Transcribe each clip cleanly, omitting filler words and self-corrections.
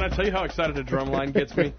I tell you how excited a drum line gets me?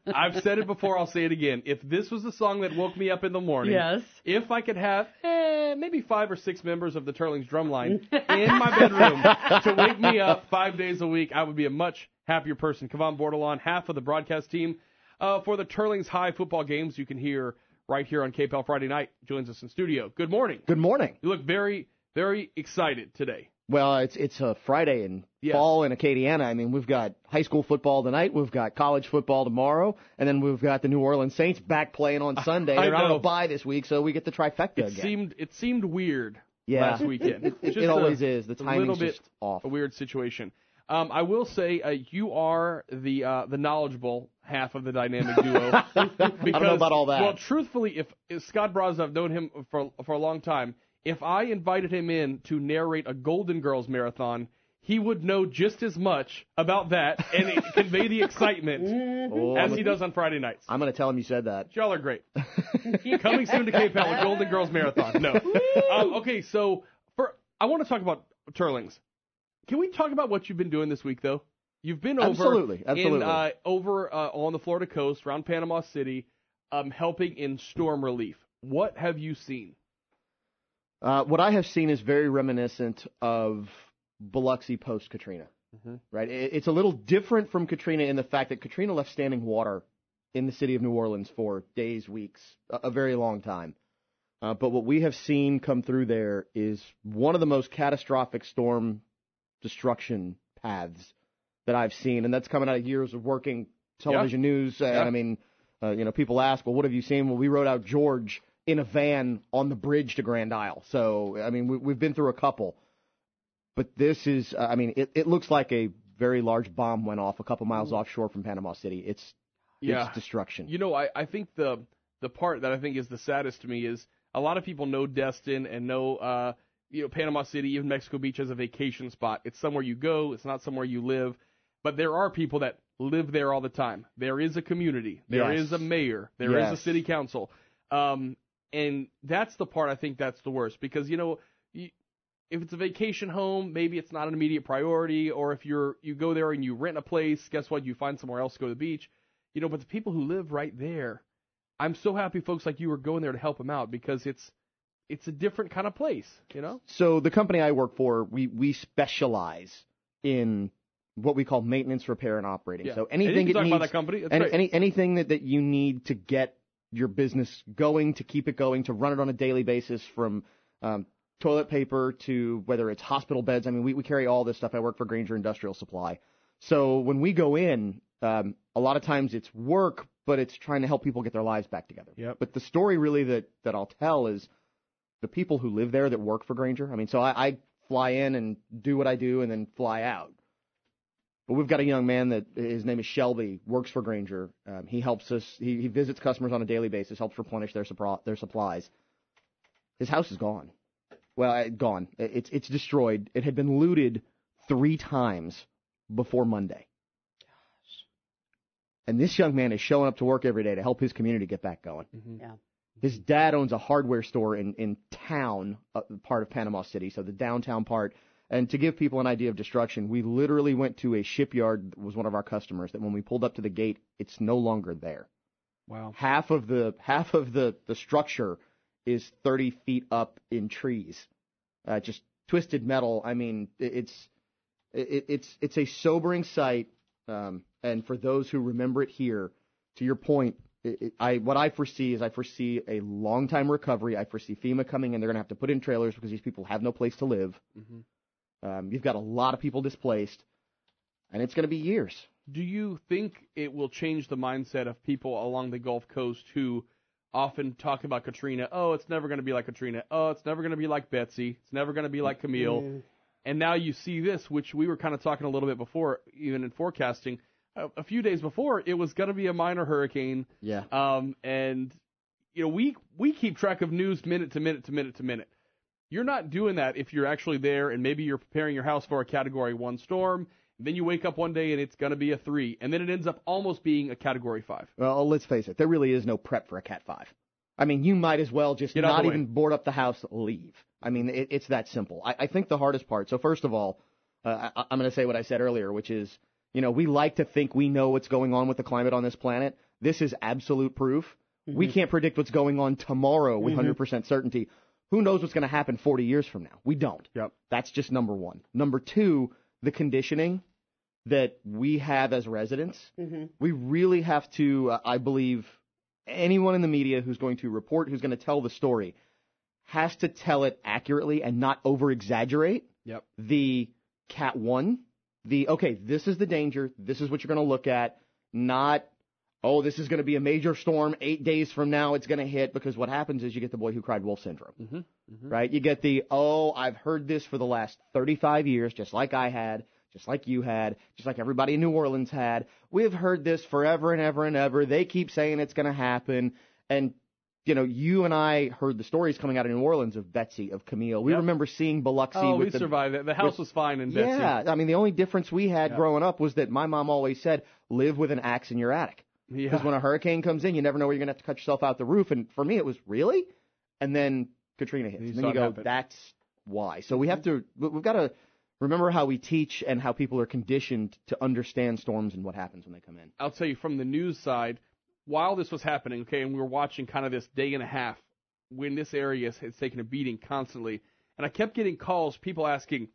I've said it before, I'll say it again. If this was the song that woke me up in the morning, yes. If I could have maybe 5 or 6 members of the Teurlings drum line in my bedroom to wake me up 5 days a week, I would be a much happier person. Cavan, Bordelon, half of the broadcast team for the Teurlings High football games you can hear right here on KPEL Friday night, joins us in studio. Good morning. Good morning. You look very, very excited today. Well, it's a Friday in fall in Acadiana. I mean, we've got high school football tonight, we've got college football tomorrow, and then we've got the New Orleans Saints back playing on Sunday. They're on a bye this week, so we get the trifecta again. It seemed weird last weekend. It always is. The timing's just off. A weird situation. I will say you are the knowledgeable half of the dynamic duo. Because, I don't know about all that. Well, truthfully, if Scott Braza, I've known him for a long time. If I invited him in to narrate a Golden Girls marathon, he would know just as much about that and convey the excitement as he does on Friday nights. I'm going to tell him you said that. Y'all are great. Coming soon to KPEL, a Golden Girls marathon. No. Okay, so I want to talk about Teurlings. Can we talk about what you've been doing this week, though? You've been over Absolutely. on the Florida coast, around Panama City, helping in storm relief. What have you seen? What I have seen is very reminiscent of Biloxi post-Katrina, right? It's a little different from Katrina in the fact that Katrina left standing water in the city of New Orleans for days, weeks, a very long time. But what we have seen come through there is one of the most catastrophic storm destruction paths that I've seen, and that's coming out of years of working television news. And I mean, people ask, well, what have you seen? Well, we rode out George in a van on the bridge to Grand Isle. So, I mean, we've been through a couple. But this is, it looks like a very large bomb went off a couple miles offshore from Panama City. It's destruction. I think the part that I think is the saddest to me is a lot of people know Destin and know, Panama City, even Mexico Beach as a vacation spot. It's somewhere you go. It's not somewhere you live. But there are people that live there all the time. There is a community. There is a mayor. There is a city council. And that's the part I think that's the worst because, if it's a vacation home, maybe it's not an immediate priority. Or if you go there and you rent a place, guess what? You find somewhere else to go to the beach. But the people who live right there, I'm so happy folks like you are going there to help them out because it's a different kind of place, So the company I work for, we specialize in what we call maintenance, repair, and operating. Yeah. So anything about that company, anything that you need to get your business going, to keep it going, to run it on a daily basis, from toilet paper to whether it's hospital beds. I mean, we carry all this stuff. I work for Grainger Industrial Supply. So when we go in, a lot of times it's work, but it's trying to help people get their lives back together. Yep. But the story really that I'll tell is the people who live there that work for Grainger. I mean, so I fly in and do what I do and then fly out. But we've got a young man that his name is Shelby, works for Grainger. He helps us. He visits customers on a daily basis, helps replenish their supplies. His house is gone. Well, gone. It's destroyed. It had been looted 3 times before Monday. Gosh. And this young man is showing up to work every day to help his community get back going. Mm-hmm. Yeah. His dad owns a hardware store in town, part of Panama City, so the downtown part. And to give people an idea of destruction, we literally went to a shipyard that was one of our customers that when we pulled up to the gate, it's no longer there. Wow. Half of the structure is 30 feet up in trees. Just twisted metal. I mean, it's a sobering sight. And for those who remember it here, to your point, what I foresee a long time recovery. I foresee FEMA coming in. They're going to have to put in trailers because these people have no place to live. Mm-hmm. You've got a lot of people displaced, and it's going to be years. Do you think it will change the mindset of people along the Gulf Coast who often talk about Katrina? Oh, it's never going to be like Katrina. Oh, it's never going to be like Betsy. It's never going to be like Camille. Mm. And now you see this, which we were kind of talking a little bit before, even in forecasting. A few days before, it was going to be a minor hurricane. Yeah. And, we keep track of news minute to minute to minute to minute. You're not doing that if you're actually there and maybe you're preparing your house for a Category 1 storm. Then you wake up one day and it's going to be a 3. And then it ends up almost being a Category 5. Well, let's face it. There really is no prep for a Cat 5. I mean, you might as well just not even board up the house, leave. I mean, it's that simple. I think the hardest part. So first of all, I'm going to say what I said earlier, which is we like to think we know what's going on with the climate on this planet. This is absolute proof. Mm-hmm. We can't predict what's going on tomorrow with 100% certainty. Who knows what's going to happen 40 years from now? We don't. Yep. That's just number one. Number two, the conditioning that we have as residents. Mm-hmm. We really have to, I believe, anyone in the media who's going to report, who's going to tell the story, has to tell it accurately and not over-exaggerate. Yep. The Cat 1, this is the danger, this is what you're going to look at, not, this is going to be a major storm, 8 days from now it's going to hit, because what happens is you get the boy who cried wolf syndrome, right? You get the, I've heard this for the last 35 years, just like I had, just like you had, just like everybody in New Orleans had. We've heard this forever and ever and ever. They keep saying it's going to happen. And, you and I heard the stories coming out of New Orleans of Betsy, of Camille. We remember seeing Biloxi. We survived it. The house was fine in Betsy. Yeah. I mean, the only difference we had growing up was that my mom always said, live with an axe in your attic. Because when a hurricane comes in, you never know where you're going to have to cut yourself out the roof. And for me, it was really? And then Katrina hits. And then you go, that's why. So we've got to remember how we teach and how people are conditioned to understand storms and what happens when they come in. I'll tell you, from the news side, while this was happening, and we were watching kind of this day and a half when this area has taken a beating constantly, and I kept getting calls, people asking,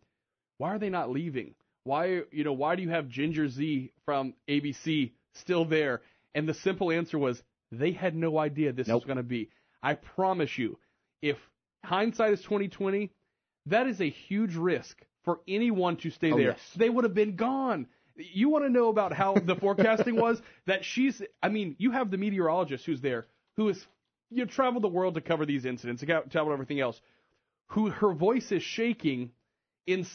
why are they not leaving? Why do you have Ginger Z from ABC still there? And the simple answer was, they had no idea this was going to be. I promise you, if hindsight is 20/20, that is a huge risk for anyone to stay there. Yes. They would have been gone. You want to know about how the forecasting was? That you have the meteorologist who's there, who has traveled the world to cover these incidents, to cover everything else, who her voice is shaking in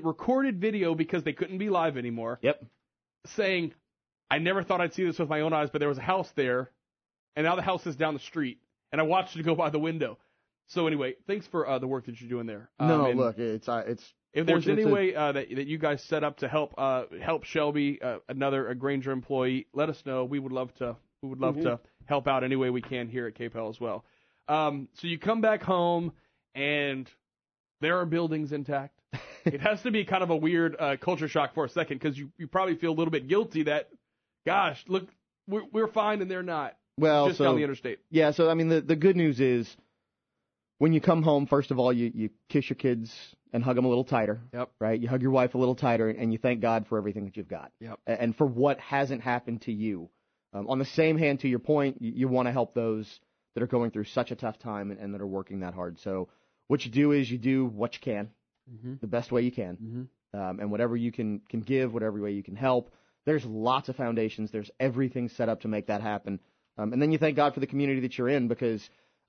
recorded video because they couldn't be live anymore. Yep. Saying, I never thought I'd see this with my own eyes, but there was a house there, and now the house is down the street, and I watched it go by the window. So anyway, thanks for the work that you're doing there. Look, it's if there's any way that you guys set up to help Shelby, a Granger employee, let us know. We would love to help out any way we can here at KPEL as well. So you come back home and there are buildings intact. It has to be kind of a weird culture shock for a second, because you probably feel a little bit guilty that, gosh, look, we're fine and they're not. Well, just down the interstate. Yeah. So I mean, the good news is, when you come home, first of all, you kiss your kids and hug them a little tighter. Yep. Right? You hug your wife a little tighter, and you thank God for everything that you've got. Yep. And for what hasn't happened to you. On the same hand, to your point, you want to help those that are going through such a tough time and that are working that hard. So what you do is you do what you can, the best way you can. And whatever you can give, whatever way you can help. There's lots of foundations. There's everything set up to make that happen. And then you thank God for the community that you're in, because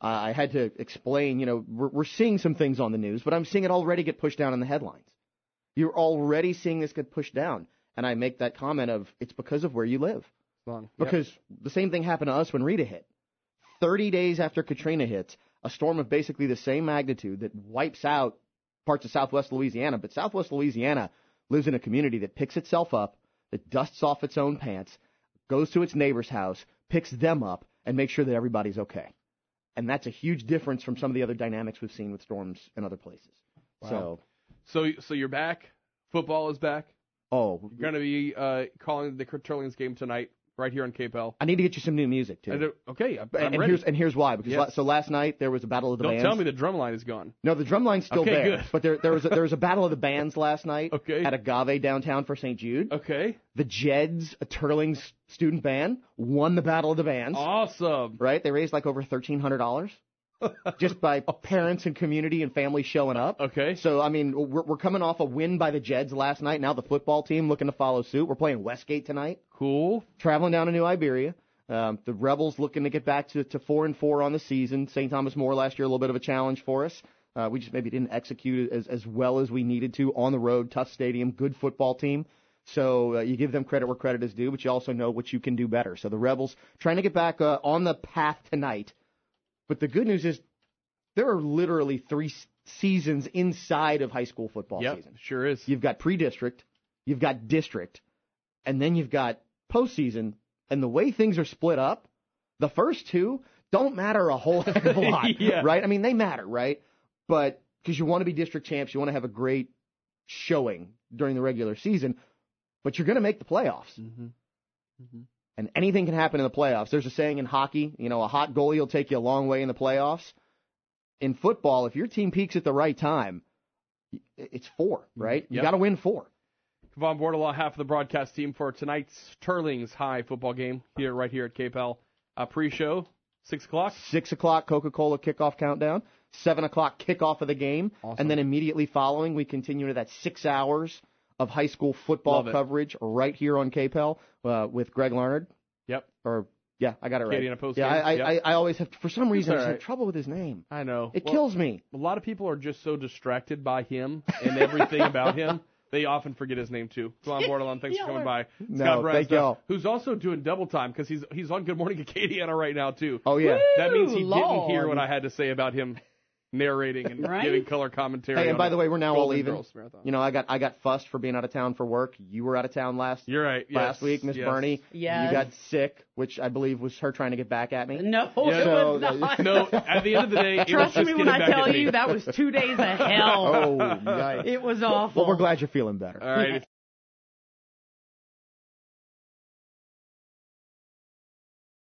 I had to explain, we're seeing some things on the news, but I'm seeing it already get pushed down in the headlines. You're already seeing this get pushed down. And I make that comment of, it's because of where you live. Because the same thing happened to us when Rita hit. 30 days after Katrina hits, a storm of basically the same magnitude that wipes out parts of southwest Louisiana. But southwest Louisiana lives in a community that picks itself up, that dusts off its own pants, goes to its neighbor's house, picks them up, and makes sure that everybody's okay. And that's a huge difference from some of the other dynamics we've seen with storms in other places. Wow. So you're back. Football is back. Oh, you're going to be calling the Teurlings game tonight right here on KPEL. I need to get you some new music too. Okay, I'm ready. Here's why. Because so last night there was a battle of the bands. Don't tell me the drum line is gone. No, the drum line's still there. Good. But there was a battle of the bands last night at Agave downtown for St. Jude. Okay. The Jeds, a Teurlings student band, won the battle of the bands. Awesome. Right? They raised like over $1,300 just by parents and community and family showing up. Okay. So, I mean, we're coming off a win by the Jeds last night. Now the football team looking to follow suit. We're playing Westgate tonight. Cool. Traveling down to New Iberia. The Rebels looking to get back to 4-4 on the season. St. Thomas More last year, a little bit of a challenge for us. We just maybe didn't execute it as well as we needed to on the road. Tough stadium, good football team. So you give them credit where credit is due, but you also know what you can do better. So the Rebels trying to get back on the path tonight. But the good news is there are literally 3 seasons inside of high school football season. Sure is. You've got pre-district, you've got district, and then you've got postseason. And the way things are split up, the first 2 don't matter a whole heck of a lot, right? I mean, they matter, right? But because you want to be district champs, you want to have a great showing during the regular season. but you're going to make the playoffs. Mm-hmm. Mm-hmm. And anything can happen in the playoffs. There's a saying in hockey, a hot goalie will take you a long way in the playoffs. In football, if your team peaks at the right time, it's 4, right? You got to win 4. Cavan, Bordelon, half of the broadcast team for tonight's Teurlings High football game right here at KPEL. Pre-show, 6 o'clock? 6 o'clock, Coca-Cola kickoff countdown. 7 o'clock kickoff of the game. Awesome. And then immediately following, we continue to that 6 hours of high school football coverage right here on KPEL with Greg Larnard. Yep. I got it right. Katie in a post game. I always have, for some reason, I have trouble with his name. I know. It kills me. A lot of people are just so distracted by him and everything about him. They often forget his name, too. Come on, Bordelon. Thanks for coming by. Scott Brasda, who's also doing double time because he's on Good Morning Acadiana right now, too. Oh, yeah. That means he didn't hear what I had to say about him narrating and giving color commentary. Hey, and by the way, we're now all even. Marathon. I got fussed for being out of town for work. You were out of town last week, Miss Bernie. Yes. You got sick, which I believe was her trying to get back at me. No, it was not. No, at the end of the day, trust me when I tell you that was 2 days of hell. Oh, nice. It was awful. Well, we're glad you're feeling better. All right.